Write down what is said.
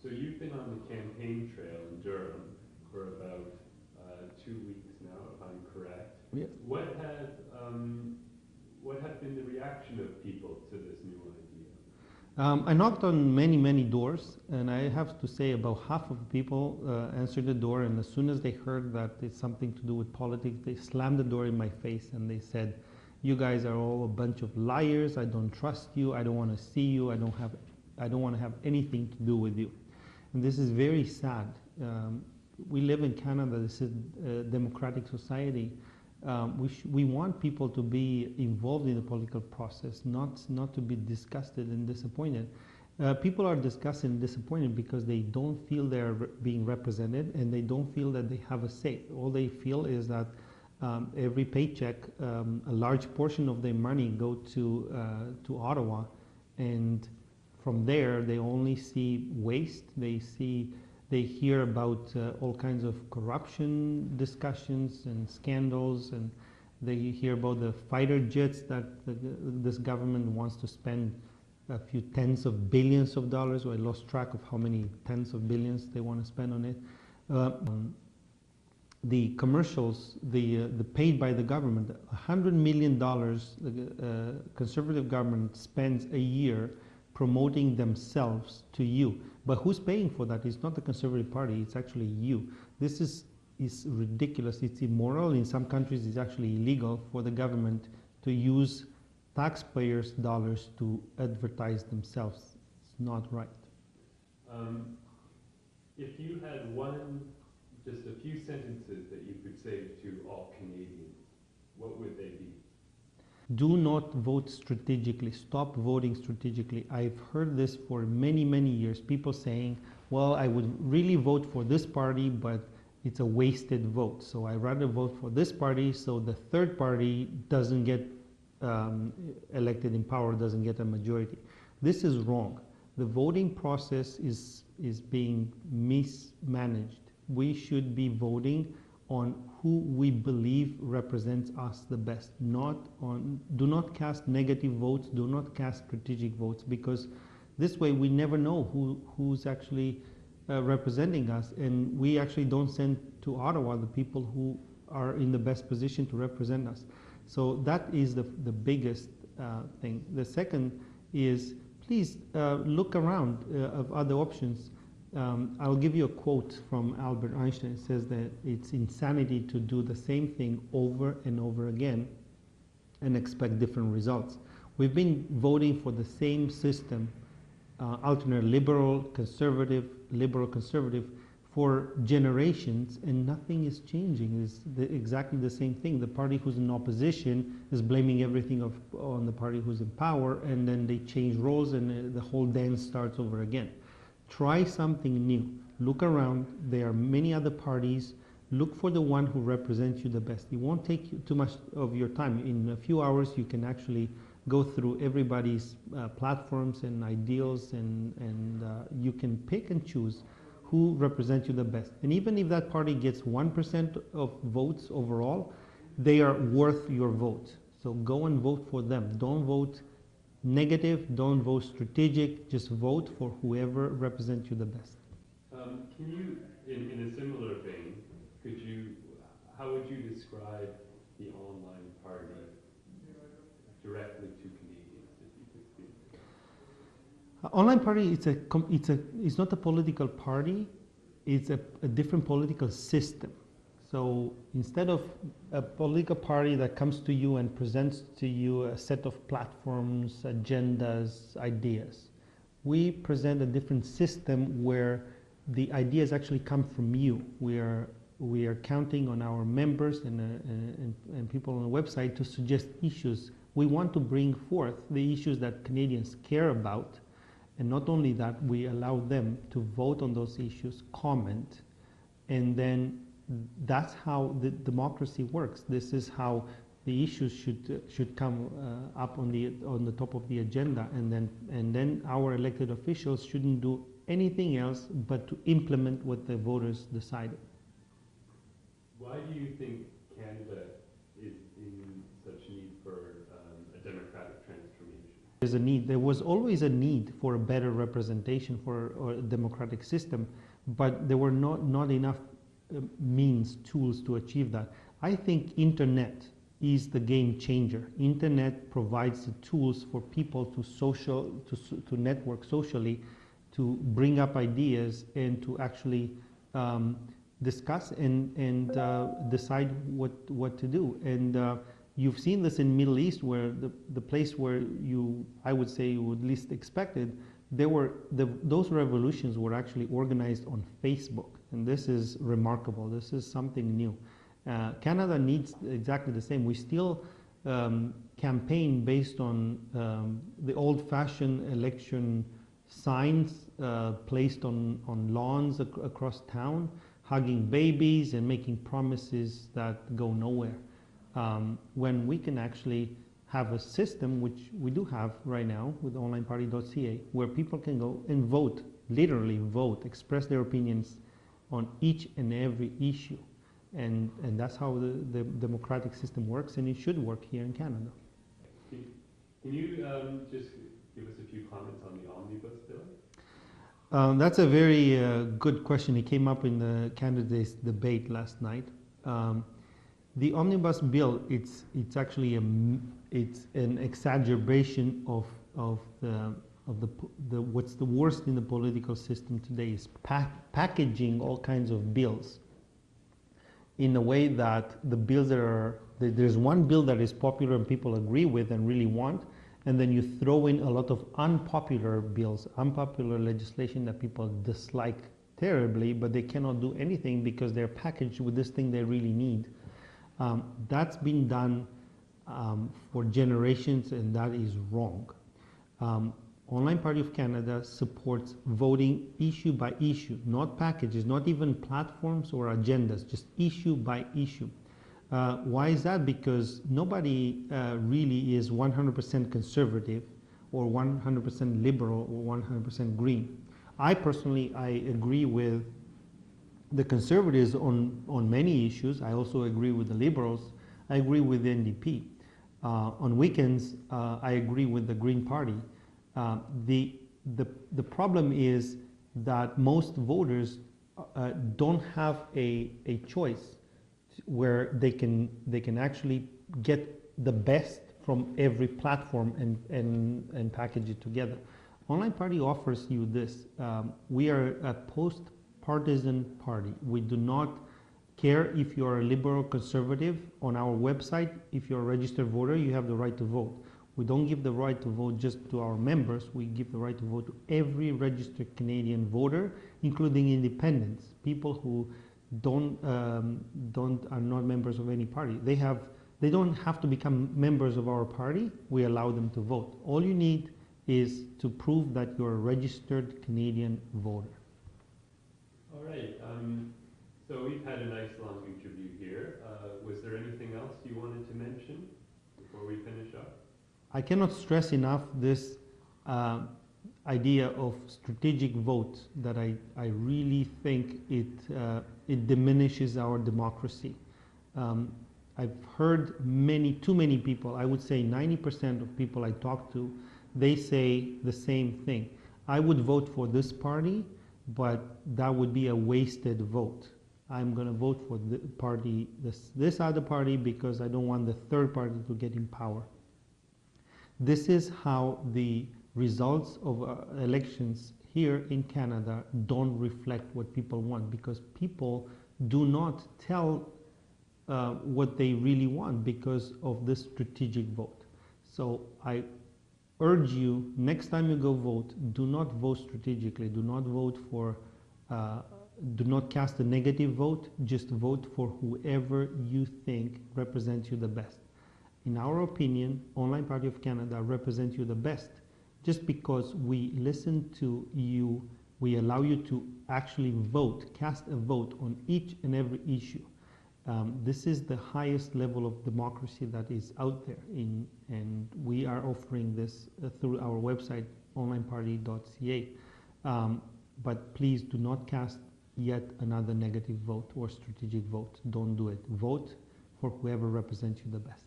So you've been on the campaign trail in Durham for about 2 weeks now, if I'm correct. Yeah. What have been the reaction of people to this new idea? I knocked on many, many doors, and I have to say about half of the people answered the door, and as soon as they heard that it's something to do with politics, they slammed the door in my face and they said, "You guys are all a bunch of liars. I don't trust you. I don't want to see you. I don't want to have anything to do with you." And this is very sad. We live in Canada. This is a democratic society. We want people to be involved in the political process, not to be disgusted and disappointed. People are disgusted and disappointed because they don't feel they're being represented, and they don't feel that they have a say. All they feel is that every paycheck, a large portion of their money go to Ottawa, and from there they only see waste. They hear about all kinds of corruption discussions and scandals, and they hear about the fighter jets that this government wants to spend a few tens of billions of dollars. I lost track of how many tens of billions they want to spend on it. The commercials, the paid by the government, $100 million the conservative government spends a year promoting themselves to you. But who's paying for that? It's not the Conservative Party, it's actually you. This is ridiculous, it's immoral. In some countries it's actually illegal for the government to use taxpayers' dollars to advertise themselves. It's not right. If you had just a few sentences that you could say to all Canadians, what would they be? Do not vote strategically. Stop voting strategically. I've heard this for many, many years. People saying, well, I would really vote for this party, but it's a wasted vote. So I'd rather vote for this party so the third party doesn't get elected in power, doesn't get a majority. This is wrong. The voting process is being mismanaged. We should be voting on who we believe represents us the best. Do not cast negative votes, do not cast strategic votes, because this way we never know who's actually representing us, and we actually don't send to Ottawa the people who are in the best position to represent us. So that is the biggest thing. The second is, please look around of other options. I'll give you a quote from Albert Einstein. It says that it's insanity to do the same thing over and over again and expect different results. We've been voting for the same system, alternate liberal, conservative, for generations, and nothing is changing. It's exactly the same thing. The party who's in opposition is blaming everything on the party who's in power, and then they change roles and the whole dance starts over again. Try something new. Look around. There are many other parties. Look for the one who represents you the best. It won't take you too much of your time. In a few hours, you can actually go through everybody's platforms and ideals, and you can pick and choose who represents you the best. And even if that party gets 1% of votes overall, they are worth your vote. So go and vote for them. Don't vote negative, don't vote strategic, just vote for whoever represents you the best. Can you, in a similar vein, how would you describe the online party directly to Canadians, if you could speak? Online party, it's not a political party, it's a different political system. So instead of a political party that comes to you and presents to you a set of platforms, agendas, ideas, we present a different system where the ideas actually come from you. We are counting on our members and people on the website to suggest issues. We want to bring forth the issues that Canadians care about, and not only that, we allow them to vote on those issues, comment, and then that's how the democracy works. This is how the issues should come up on the top of the agenda, and then our elected officials shouldn't do anything else but to implement what the voters decided. Why do you think Canada is in such need for a democratic transformation? There's a need. There was always a need for a better representation for a democratic system, but there were not enough means, tools to achieve that. I think internet is the game changer. Internet provides the tools for people to network socially, to bring up ideas and to actually discuss and decide what to do. And you've seen this in Middle East, where the place where I would say you would least expected, those revolutions were actually organized on Facebook, and this is remarkable. This is something new. Canada needs exactly the same. We still campaign based on the old-fashioned election signs placed on lawns across town, hugging babies and making promises that go nowhere. When we can actually have a system, which we do have right now with onlineparty.ca, where people can go and vote, literally vote, express their opinions on each and every issue. And that's how the democratic system works, and it should work here in Canada. Can you just give us a few comments on the omnibus bill? That's a very good question. It came up in the candidates' debate last night. The omnibus bill, it's actually it's an exaggeration of what's the worst in the political system today is packaging all kinds of bills in a way that the bills there's one bill that is popular and people agree with and really want, and then you throw in a lot of unpopular bills, unpopular legislation that people dislike terribly, but they cannot do anything because they're packaged with this thing they really need. That's been done for generations, and that is wrong. Online Party of Canada supports voting issue by issue, not packages, not even platforms or agendas, just issue by issue. Why is that? Because nobody really is 100% conservative or 100% liberal or 100% green. I agree with the conservatives on many issues. I also agree with the liberals. I agree with the NDP. On weekends, I agree with the Green Party. The problem is that most voters don't have a choice where they can actually get the best from every platform and package it together. Online Party offers you this. We are a post-partisan party. We do not care if you're a liberal conservative. On our website, if you're a registered voter, you have the right to vote. We don't give the right to vote just to our members. We give the right to vote to every registered Canadian voter, including independents, people who are not members of any party. They don't have to become members of our party. We allow them to vote. All you need is to prove that you're a registered Canadian voter. All right. So we've had a nice long interview here. Was there anything else you wanted to mention before we finish up? I cannot stress enough this idea of strategic votes, that I really think it diminishes our democracy. I've heard too many people, I would say 90% of people I talk to, they say the same thing. I would vote for this party, but that would be a wasted vote. I'm going to vote for the party, this other party, because I don't want the third party to get in power. This is how the results of elections here in Canada don't reflect what people want, because people do not tell what they really want because of this strategic vote. So I urge you, next time you go vote, do not vote strategically. Do not vote for, do not cast a negative vote. Just vote for whoever you think represents you the best. In our opinion, Online Party of Canada represents you the best just because we listen to you, we allow you to actually vote, cast a vote on each and every issue. This is the highest level of democracy that is out there, and we are offering this through our website, onlineparty.ca. But please do not cast yet another negative vote or strategic vote. Don't do it. Vote for whoever represents you the best.